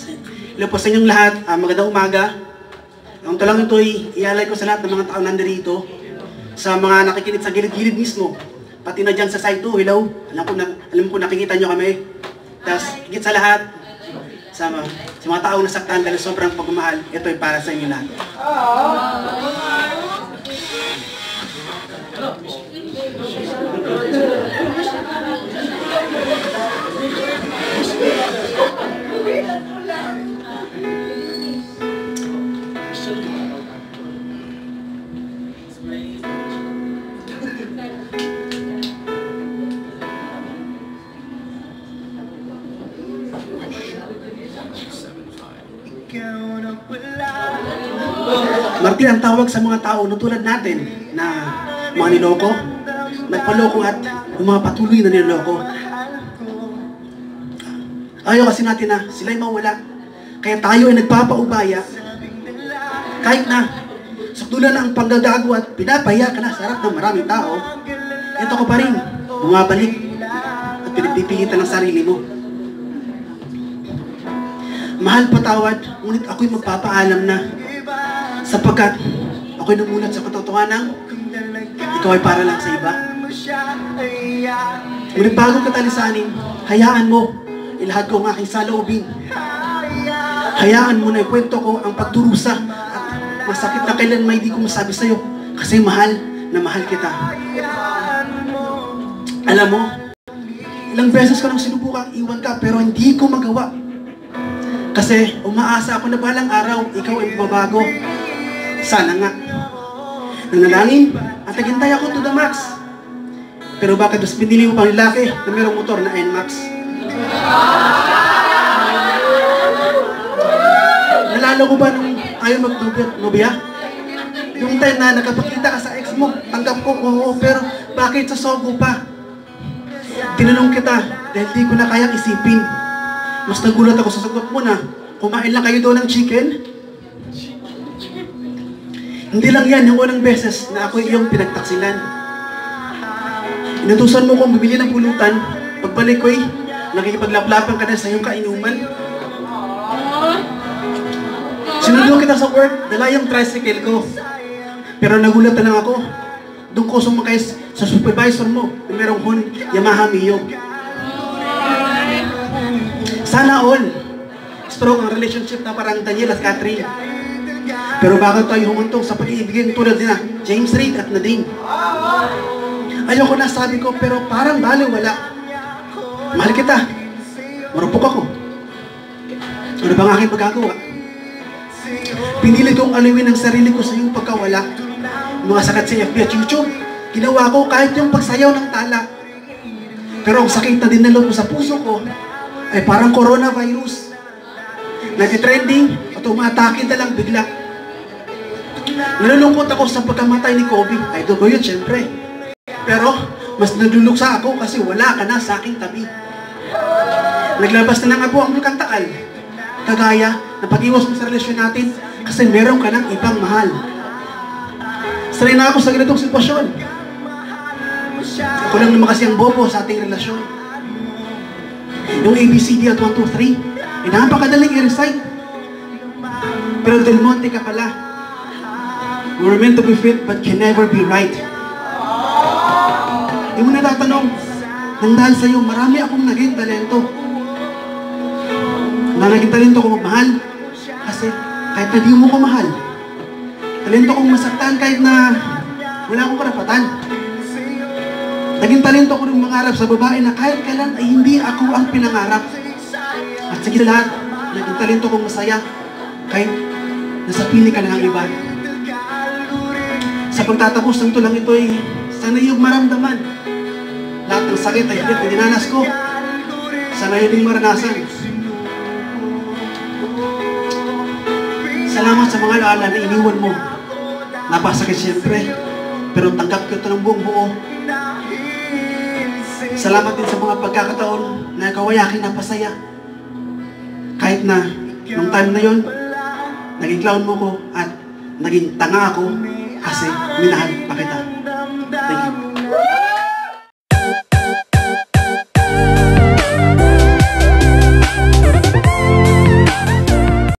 Hello po sa inyong lahat. Magandang umaga. Ang talang ito'y ialay ko sa lahat ng mga tao nandirito. Sa mga nakikinig sa gilid-gilid mismo. Pati na dyan sa side 2, hello. Alam ko nakikita nyo kami. Tapos, higit sa lahat, sa mga taong nasaktan dahil sobrang pagmamahal, ito ay para sa inyo lahat. Martir ang tawag sa mga tao na tulad natin na mga niloko, nagpaloko at yung mga patuloy na niloko. Ayaw kasi natin na sila'y mawala. Kaya tayo ay nagpapaubaya. Kahit na sakdulan na ang panggagago at pinapahiya ka na sa harap ng maraming tao, ito ko pa rin, bumabalik at pinagpipilitan ng sarili mo. Mahal patawad, ngunit ako'y magpapaalam na sapagkat ako'y namulat sa katotohanan, ikaw ay para lang sa iba. Ngunit bago katalisanin, hayaan mo, ilahad ko ang aking saloobin. Hayaan mo na ikwento ko ang pagdurusa at masakit na kailan may di ko masabi sa'yo kasi mahal na mahal kita. Alam mo, ilang beses ko nang sinubukang iwan ka pero hindi ko magawa. Kasi umaasa ako na balang araw, ikaw ay mabago. Sana nga. Nanalangin at naghintay ako to the max. Pero bakit mas pinili mo pang lalaki na mayroong motor na NMAX? Nalala ko ba nung ayaw mag-nobya? Yung time na nakapagkita ka sa ex mo, tanggap ko, oo, pero bakit sa sogo pa? Tinanong kita dahil di ko na kayang isipin. Mas nagulat ako sa sagot mo na kumain lang kayo doon ng chicken. Hindi lang yan yung unang beses na ako iyong pinagtaksilan. Inutusan mo kong bumili ng pulutan. Pagbalik ko'y nakikipaglaplapan ka na sa iyong kainuman. Sinundo kita sa work, dala yung tricycle ko. Pero nagulat na lang ako. Doon ko sumakay sa supervisor mo na merong Yamaha Mio. Sana all strong ang relationship na parang Daniel at Catherine. Pero bakit tayo humantong sa pag-iibigin tulad nila James Reid at Nadine? Ayoko na sabi ko pero parang baliwala. Mahal kita. Marupok ako. Ano bang aking magagawa? Pinilit kong aliwin ang sarili ko sa iyong pagkawala. Mga sakat sa FB at YouTube, ginawa ko kahit yung pagsayaw ng tala. Pero ang sakit na dinalo ko sa puso ko ay parang coronavirus. Nag-trending at umatake na lang bigla. Nalulungkot ako sa pagkamatay ni Kobe. Idol ko yun, syempre. Pero, mas naluluksa ako kasi wala ka na sa aking tabi. Naglabas na ng abo ang lukang taal. Kagaya na pag-iwas mo sa relasyon natin kasi meron ka ng ibang mahal. Sanay na ako sa ganitong sitwasyon. Ako lang naman kasi ang bobo sa ating relasyon. Yung ABCD at 1, 2, 3, napakadaling i-recite. Pero Del Monte ka pala. We're meant to be fit but can never be right. Yung mo natatanong, nang dahil sa'yo, marami akong naging talento. Naging talento ko magmahal. Kasi kahit na di mo ko mahal, talento kong masaktan kahit na wala akong karapatan. Naging talento ko rin mangarap sa babae na kahit kailan ay hindi ako ang pinangarap. At sa lahat, naging talento kong masaya kahit nasa pili ka na ng iba. Sa pagtatapos ng tulang ito ay sana iyong maramdaman. Lahat ng sakit ay higit na dinanas ko. Sana iyong maranasan. Salamat sa mga alaala na iniwan mo. Napasakit siyempre, pero tanggap ko ito ng buong buo. Salamat din sa mga pagkakataon na ikaw ay aking napasaya. Kahit na, nung time na yon, naging clown mo ko at naging tanga ako kasi minahal pa kita.